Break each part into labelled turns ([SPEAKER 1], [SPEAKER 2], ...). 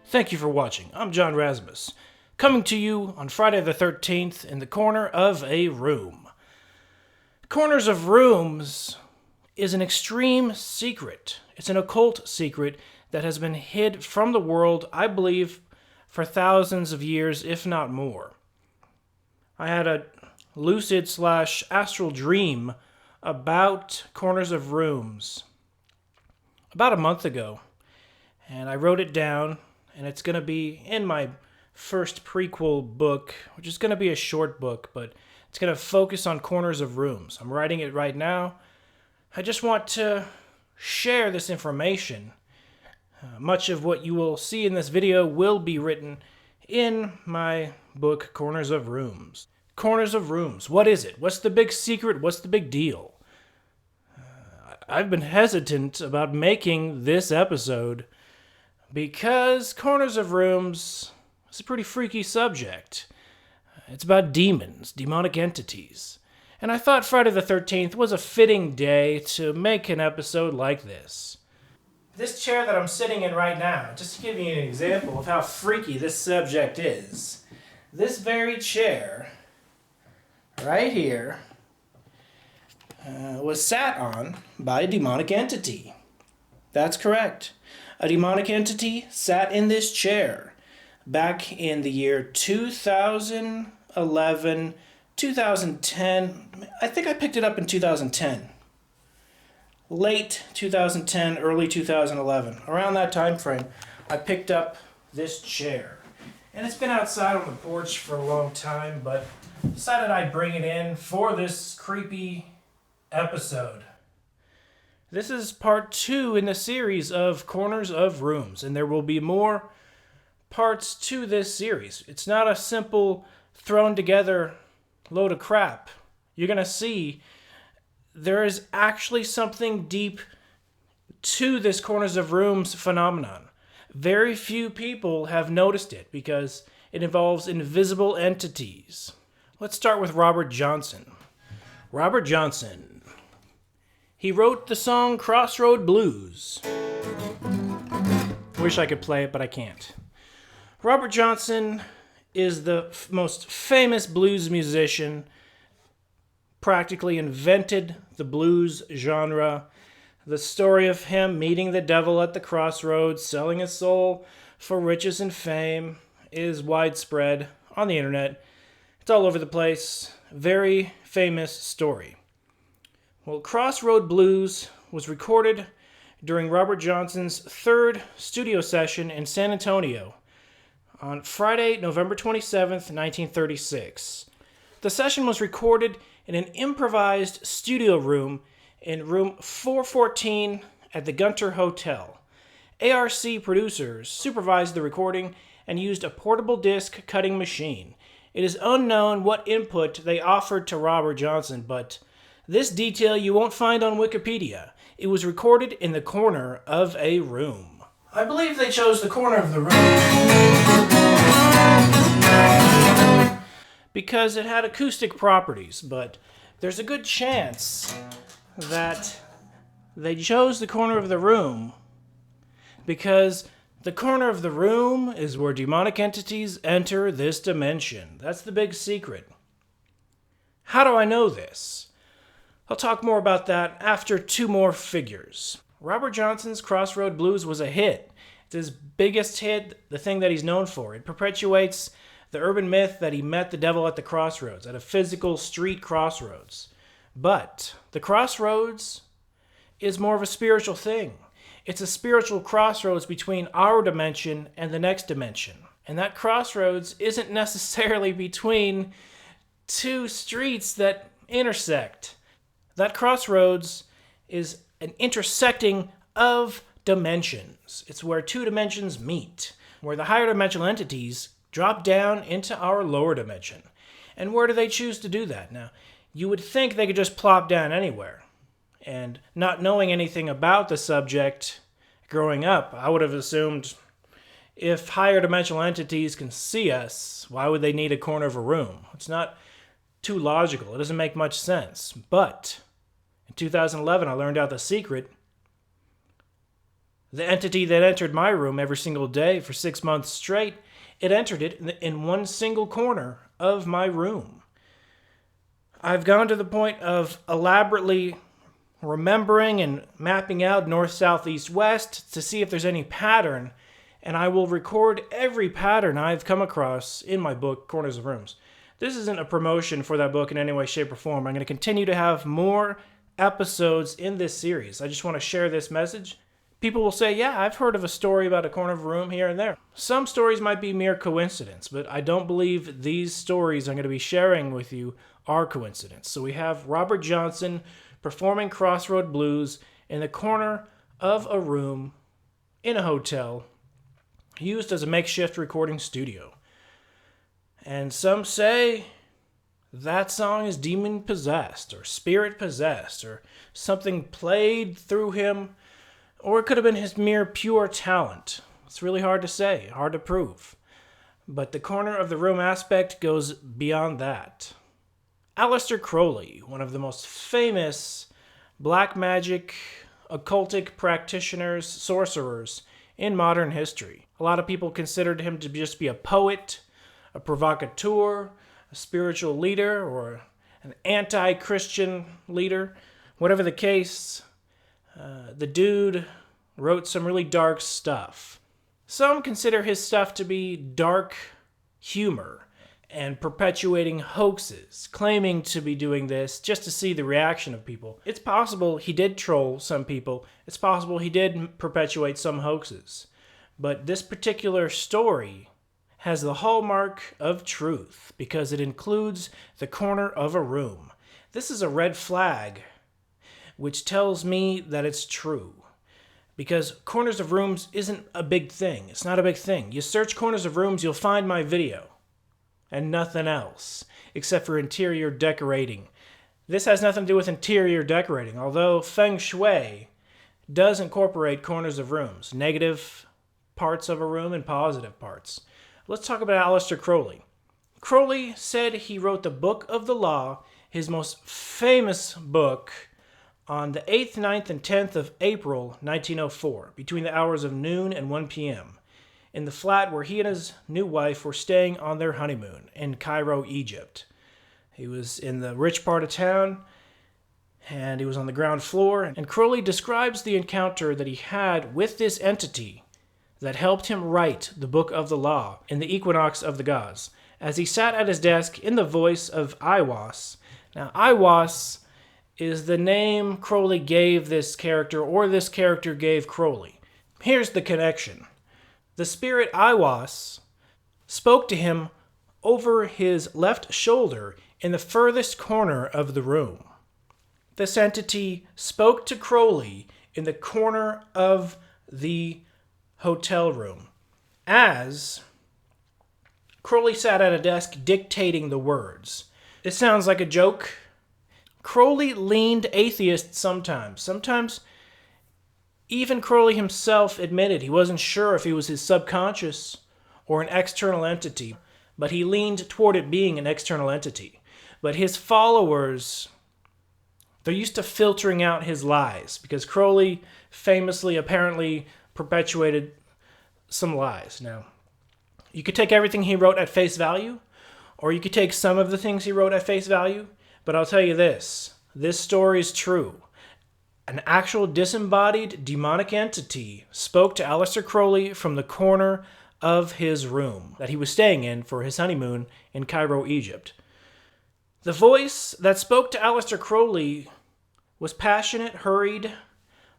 [SPEAKER 1] Thank you for watching. I'm John Razimus, coming to you on Friday the 13th in the corner of a room. Corners of Rooms is an extreme secret. It's an occult secret that has been hid from the world, I believe, for thousands of years, if not more. I had a lucid/astral dream about Corners of Rooms about a month ago, and I wrote it down, and it's going to be in my first prequel book, which is going to be a short book, but it's going to focus on Corners of Rooms. I'm writing it right now. I just want to share this information. Much of what you will see in this video will be written in my book, Corners of Rooms. Corners of Rooms, what is it? What's the big secret? What's the big deal? I've been hesitant about making this episode because Corners of Rooms is a pretty freaky subject. It's about demons, demonic entities. And I thought Friday the 13th was a fitting day to make an episode like this. This chair that I'm sitting in right now, just to give you an example of how freaky this subject is, this very chair, right here, was sat on by a demonic entity. That's correct. A demonic entity sat in this chair back in the year 2011, 2010. I think I picked it up in 2010. Late 2010, early 2011. Around that time frame, I picked up this chair. And it's been outside on the porch for a long time, but decided I'd bring it in for this creepy episode. This is part 2 in the series of Corners of Rooms, and there will be more parts to this series. It's not a simple thrown together load of crap. You're going to see there is actually something deep to this Corners of Rooms phenomenon. Very few people have noticed it because it involves invisible entities. Let's start with Robert Johnson. Robert Johnson. He wrote the song Crossroad Blues. Wish I could play it, but I can't. Robert Johnson is the most famous blues musician, practically invented the blues genre. The story of him meeting the devil at the crossroads, selling his soul for riches and fame, is widespread on the internet. It's all over the place. Very famous story. Well, Crossroad Blues was recorded during Robert Johnson's third studio session in San Antonio on Friday, November 27th, 1936. The session was recorded in an improvised studio room in room 414 at the Gunter Hotel. ARC producers supervised the recording and used a portable disc cutting machine. It is unknown what input they offered to Robert Johnson, but this detail you won't find on Wikipedia. It was recorded in the corner of a room. I believe they chose the corner of the room because it had acoustic properties, but there's a good chance that they chose the corner of the room because the corner of the room is where demonic entities enter this dimension. That's the big secret. How do I know this? I'll talk more about that after 2 more figures. Robert Johnson's Crossroad Blues was a hit. It's his biggest hit, the thing that he's known for. It perpetuates the urban myth that he met the devil at the crossroads, at a physical street crossroads. But the crossroads is more of a spiritual thing. It's a spiritual crossroads between our dimension and the next dimension. And that crossroads isn't necessarily between 2 streets that intersect. That crossroads is an intersecting of dimensions. It's where 2 dimensions meet, where the higher dimensional entities drop down into our lower dimension. And where do they choose to do that? Now, you would think they could just plop down anywhere. And not knowing anything about the subject growing up, I would have assumed if higher dimensional entities can see us, why would they need a corner of a room? It's not too logical. It doesn't make much sense. But in 2011, I learned out the secret The entity that entered my room every single day for 6 months straight, it entered it in one single corner of my room. I've gone to the point of elaborately remembering and mapping out north, south, east, west to see if there's any pattern, and I will record every pattern I've come across in my book, Corners of Rooms. This isn't a promotion for that book in any way, shape, or form. I'm going to continue to have more episodes in this series. I just want to share this message. People will say, yeah, I've heard of a story about a corner of a room here and there. Some stories might be mere coincidence, but I don't believe these stories I'm going to be sharing with you are coincidence. So we have Robert Johnson performing Crossroad Blues in the corner of a room in a hotel used as a makeshift recording studio. And some say that song is demon-possessed or spirit-possessed or something played through him, or it could have been his mere pure talent. It's really hard to say, hard to prove. But the corner of the room aspect goes beyond that. Aleister Crowley, one of the most famous black magic, occultic practitioners, sorcerers in modern history. A lot of people considered him to just be a poet, a provocateur, a spiritual leader, or an anti-Christian leader. Whatever the case, the dude wrote some really dark stuff. Some consider his stuff to be dark humor and perpetuating hoaxes, claiming to be doing this just to see the reaction of people. It's possible he did troll some people. It's possible he did perpetuate some hoaxes. But this particular story has the hallmark of truth because it includes the corner of a room. This is a red flag, which tells me that it's true. Because corners of rooms isn't a big thing. It's not a big thing. You search corners of rooms, you'll find my video. And nothing else, except for interior decorating. This has nothing to do with interior decorating, although Feng Shui does incorporate corners of rooms, negative parts of a room and positive parts. Let's talk about Aleister Crowley. Crowley said he wrote the Book of the Law, his most famous book, on the 8th, 9th, and 10th of April, 1904, between the hours of noon and 1 p.m., in the flat where he and his new wife were staying on their honeymoon in Cairo, Egypt. He was in the rich part of town, and he was on the ground floor, and Crowley describes the encounter that he had with this entity that helped him write the Book of the Law in the Equinox of the Gods, as he sat at his desk in the voice of Aiwass. Now, Aiwass is the name Crowley gave this character, or this character gave Crowley. Here's the connection. The spirit Aiwass spoke to him over his left shoulder in the furthest corner of the room. This entity spoke to Crowley in the corner of the hotel room as Crowley sat at a desk dictating the words. It sounds like a joke. Crowley leaned atheist sometimes. Sometimes even Crowley himself admitted he wasn't sure if he was his subconscious or an external entity, but he leaned toward it being an external entity. But his followers, they're used to filtering out his lies because Crowley famously, apparently, perpetuated some lies. Now, you could take everything he wrote at face value, or you could take some of the things he wrote at face value, but I'll tell you this story is true. An actual disembodied demonic entity spoke to Aleister Crowley from the corner of his room that he was staying in for his honeymoon in Cairo, Egypt. The voice that spoke to Aleister Crowley was passionate, hurried,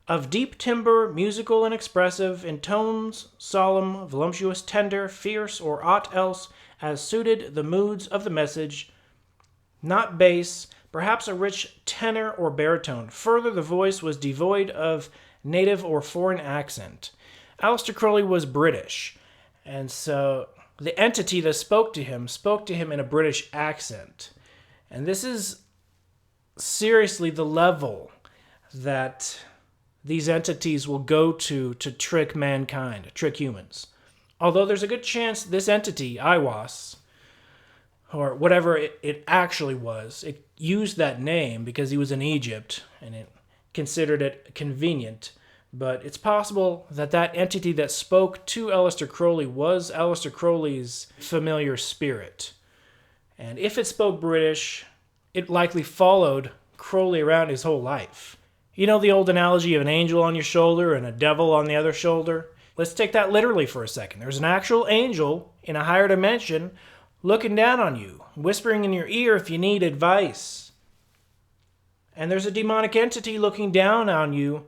[SPEAKER 1] of deep timbre, musical and expressive, in tones solemn, voluptuous, tender, fierce, or aught else as suited the moods of the message, not bass, perhaps a rich tenor or baritone. Further, the voice was devoid of native or foreign accent. Aleister Crowley was British, and so the entity that spoke to him in a British accent. And this is seriously the level that these entities will go to trick mankind, to trick humans. Although there's a good chance this entity, Aiwass, or whatever it actually was, it used that name because he was in Egypt and it considered it convenient. But it's possible that that entity that spoke to Aleister Crowley was Aleister Crowley's familiar spirit. And if it spoke British, it likely followed Crowley around his whole life. You know the old analogy of an angel on your shoulder and a devil on the other shoulder? Let's take that literally for a second. There's an actual angel in a higher dimension looking down on you, whispering in your ear if you need advice. And there's a demonic entity looking down on you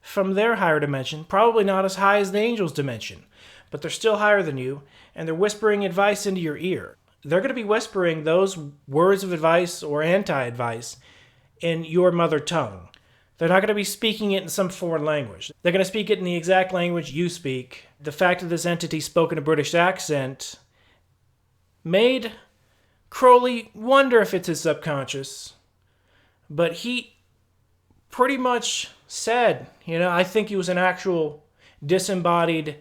[SPEAKER 1] from their higher dimension, probably not as high as the angel's dimension, but they're still higher than you, and they're whispering advice into your ear. They're going to be whispering those words of advice or anti-advice in your mother tongue. They're not going to be speaking it in some foreign language. They're going to speak it in the exact language you speak. The fact that this entity spoke in a British accent made Crowley wonder if it's his subconscious. But he pretty much said, I think he was an actual disembodied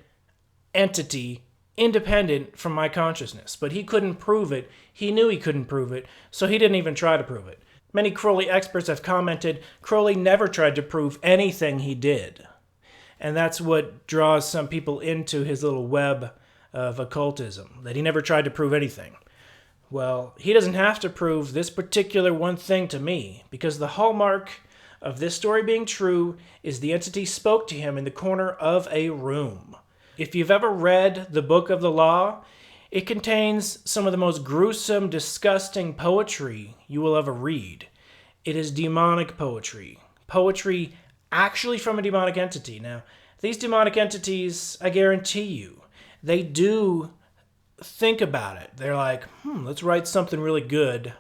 [SPEAKER 1] entity independent from my consciousness. But he couldn't prove it. He knew he couldn't prove it, so he didn't even try to prove it. Many Crowley experts have commented Crowley never tried to prove anything he did. And that's what draws some people into his little web of occultism, that he never tried to prove anything. Well, he doesn't have to prove this particular one thing to me, because the hallmark of this story being true is the entity spoke to him in the corner of a room. If you've ever read the Book of the Law, it contains some of the most gruesome, disgusting poetry you will ever read. It is demonic poetry. Poetry actually from a demonic entity. Now, these demonic entities, I guarantee you, they do think about it. They're like, let's write something really good.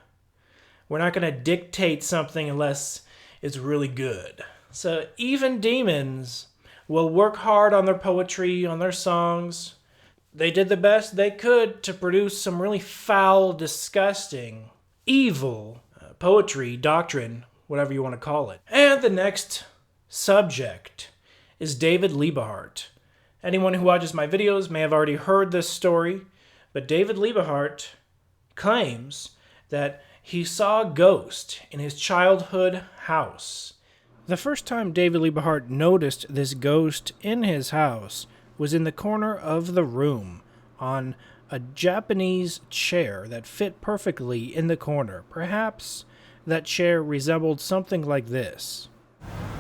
[SPEAKER 1] We're not going to dictate something unless it's really good. So even demons will work hard on their poetry, on their songs. They did the best they could to produce some really foul, disgusting, evil poetry, doctrine, whatever you want to call it. And the next subject is David Liebehart. Anyone who watches my videos may have already heard this story, but David Liebehart claims that he saw a ghost in his childhood house. The first time David Liebehart noticed this ghost in his house was in the corner of the room on a Japanese chair that fit perfectly in the corner. Perhaps that chair resembled something like this.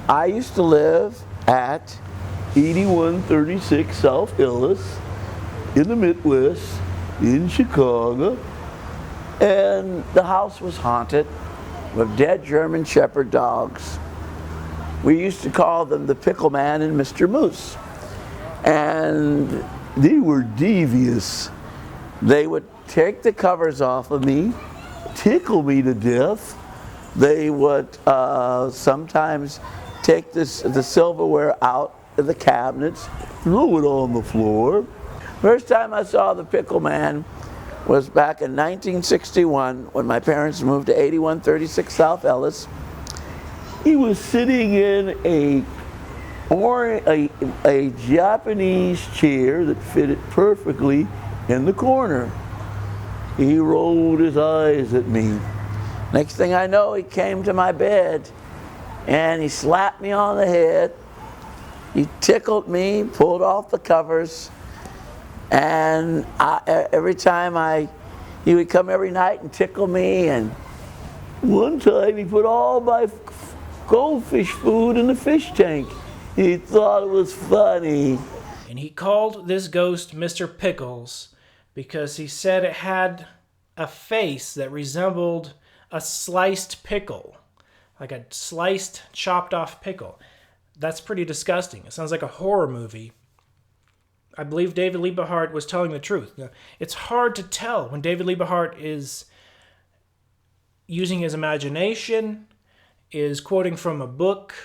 [SPEAKER 2] I used to live at 8136 South Ellis in the Midwest in Chicago, and the house was haunted with dead German Shepherd dogs. We used to call them the Pickle Man and Mr. Moose. And they were devious. They would take the covers off of me, tickle me to death. They would sometimes take the silverware out of the cabinets, throw it on the floor. First time I saw the Pickle Man was back in 1961 when my parents moved to 8136 South Ellis. He was sitting in a Japanese chair that fitted perfectly in the corner. He rolled his eyes at me. Next thing I know, he came to my bed and he slapped me on the head. He tickled me, pulled off the covers, and every time he would come every night and tickle me. And one time he put all my goldfish food in the fish tank. He thought it was funny.
[SPEAKER 1] And he called this ghost Mr. Pickles because he said it had a face that resembled a sliced pickle, like a sliced, chopped off pickle. That's pretty disgusting. It sounds like a horror movie. I believe David Liebehart was telling the truth. Now, it's hard to tell when David Liebehart is using his imagination, is quoting from a book,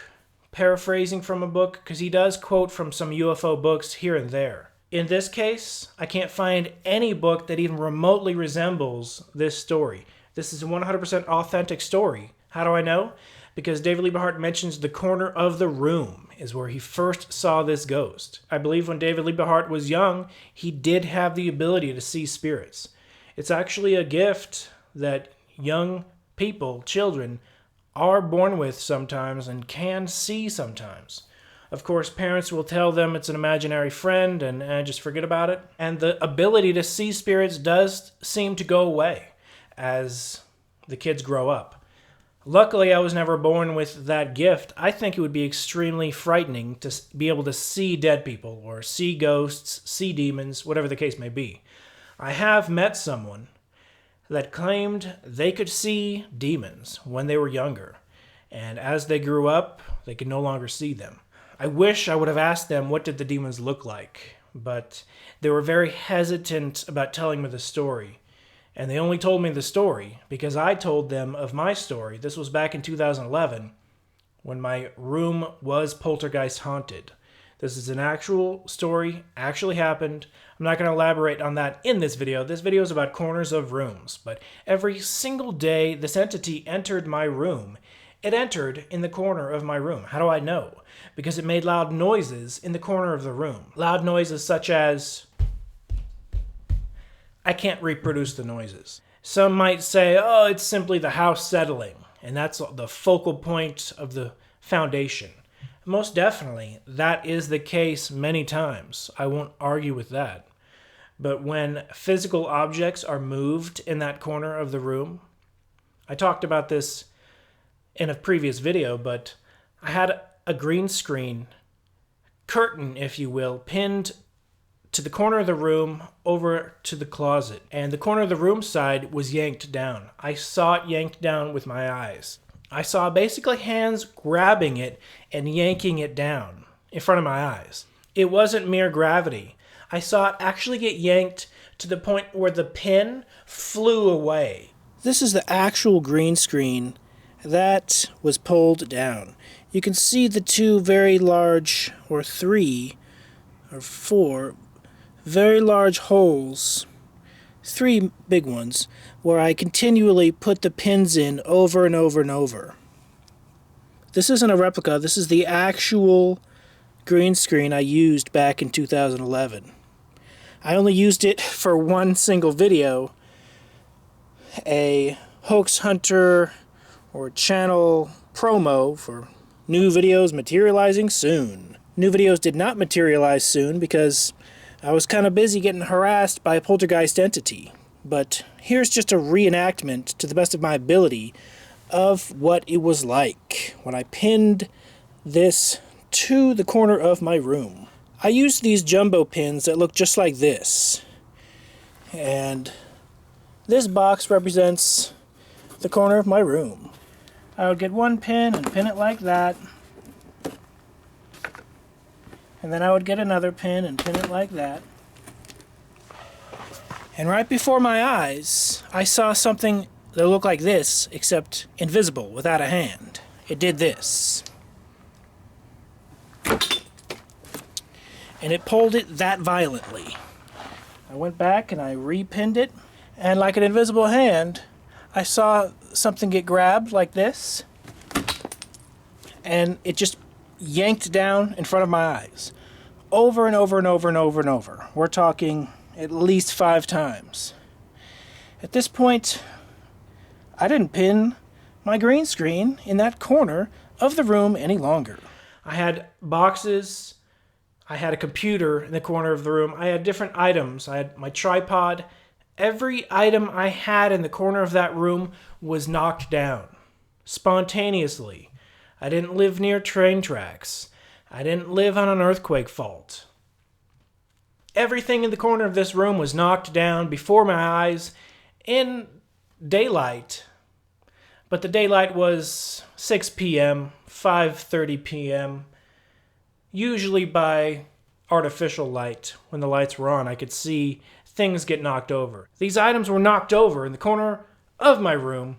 [SPEAKER 1] paraphrasing from a book, because he does quote from some UFO books here and there. In this case, I can't find any book that even remotely resembles this story. This is a 100% authentic story. How do I know? Because David Liebehart mentions the corner of the room is where he first saw this ghost. I believe when David Liebehart was young, he did have the ability to see spirits. It's actually a gift that young people, children, are born with sometimes and can see sometimes. Of course, parents will tell them it's an imaginary friend and just forget about it. And the ability to see spirits does seem to go away as the kids grow up. Luckily, I was never born with that gift. I think it would be extremely frightening to be able to see dead people or see ghosts, see demons, whatever the case may be. I have met someone that claimed they could see demons when they were younger, and as they grew up, they could no longer see them. I wish I would have asked them what did the demons look like, but they were very hesitant about telling me the story. And they only told me the story because I told them of my story. This was back in 2011 when my room was poltergeist haunted. This is an actual story, actually happened. I'm not going to elaborate on that in this video. This video is about corners of rooms. But every single day this entity entered my room, it entered in the corner of my room. How do I know? Because it made loud noises in the corner of the room. Loud noises such as... I can't reproduce the noises. Some might say, oh, it's simply the house settling, and that's the focal point of the foundation. Most definitely, that is the case many times. I won't argue with that. But when physical objects are moved in that corner of the room, I talked about this in a previous video, but I had a green screen curtain, if you will, pinned to the corner of the room over to the closet, and the corner of the room side was yanked down. I saw it yanked down with my eyes. I saw basically hands grabbing it and yanking it down in front of my eyes. It wasn't mere gravity. I saw it actually get yanked to the point where the pin flew away. This is the actual green screen that was pulled down. You can see the two very large, or three, or four, very large holes, three big ones, where I continually put the pins in over and over and over. This isn't a replica, this is the actual green screen I used back in 2011. I only used it for one single video, a hoax hunter or channel promo for new videos materializing soon. New videos did not materialize soon because I was kind of busy getting harassed by a poltergeist entity, but here's just a reenactment to the best of my ability of what it was like when I pinned this to the corner of my room. I used these jumbo pins that look just like this, and this box represents the corner of my room. I would get one pin and pin it like that, and then I would get another pin and pin it like that. And right before my eyes, I saw something that looked like this, except invisible, without a hand. It did this. And it pulled it that violently. I went back and I repinned it, and like an invisible hand, I saw something get grabbed like this, and it just yanked down in front of my eyes. Over and over and over and over and over. We're talking at least 5 times. At this point, I didn't pin my green screen in that corner of the room any longer. I had boxes, I had a computer in the corner of the room, I had different items, I had my tripod. Every item I had in the corner of that room was knocked down, spontaneously. I didn't live near train tracks. I didn't live on an earthquake fault. Everything in the corner of this room was knocked down before my eyes in daylight. But the daylight was 6 p.m., 5:30 p.m. Usually by artificial light. When the lights were on, I could see things get knocked over. These items were knocked over in the corner of my room,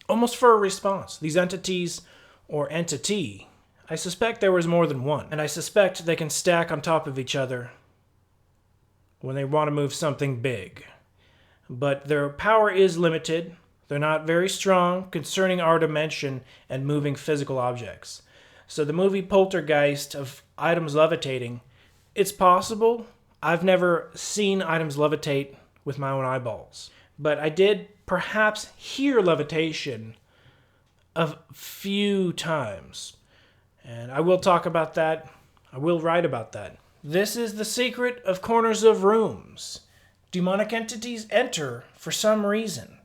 [SPEAKER 1] almost for a response. These entities, or entity, I suspect there was more than one, and I suspect they can stack on top of each other when they want to move something big. But their power is limited. They're not very strong concerning our dimension and moving physical objects. So the movie Poltergeist of items levitating, it's possible. I've never seen items levitate with my own eyeballs. But I did perhaps hear levitation a few times. And I will talk about that. I will write about that. This is the secret of corners of rooms. Demonic entities enter for some reason.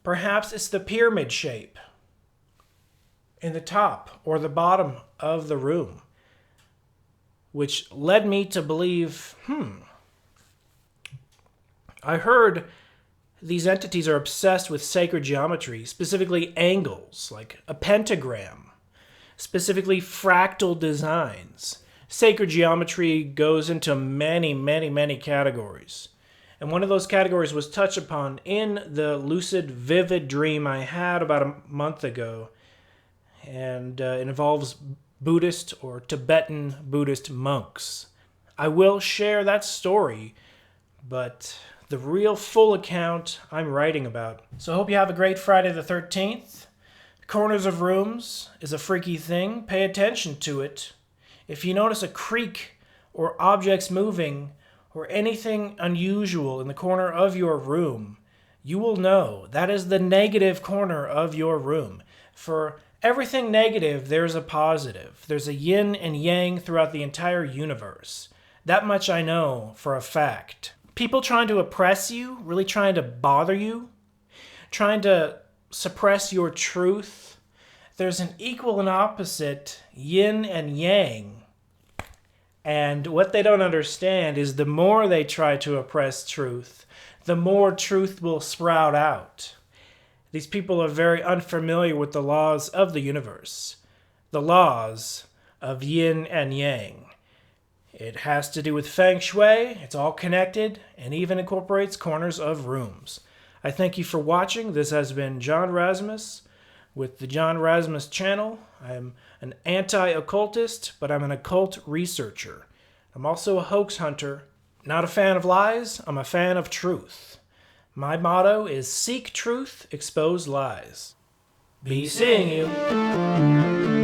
[SPEAKER 1] Perhaps it's the pyramid shape in the top or the bottom of the room, which led me to believe, I heard these entities are obsessed with sacred geometry, specifically angles, like a pentagram, specifically fractal designs. Sacred geometry goes into many, many, many categories. And one of those categories was touched upon in the lucid, vivid dream I had about a month ago. And it involves Buddhist or Tibetan Buddhist monks. I will share that story, but the real full account I'm writing about. So I hope you have a great Friday the 13th. Corners of rooms is a freaky thing. Pay attention to it. If you notice a creak or objects moving or anything unusual in the corner of your room, you will know that is the negative corner of your room. For everything negative, there's a positive. There's a yin and yang throughout the entire universe. That much I know for a fact. People trying to oppress you, really trying to bother you, trying to suppress your truth, there's an equal and opposite yin and yang. And what they don't understand is the more they try to oppress truth, the more truth will sprout out. These people are very unfamiliar with the laws of the universe, the laws of yin and yang. It has to do with feng shui, it's all connected, and even incorporates corners of rooms. I thank you for watching. This has been John Razimus with the John Razimus channel. I'm an anti-occultist, but I'm an occult researcher. I'm also a hoax hunter. Not a fan of lies, I'm a fan of truth. My motto is seek truth, expose lies. Be seeing you.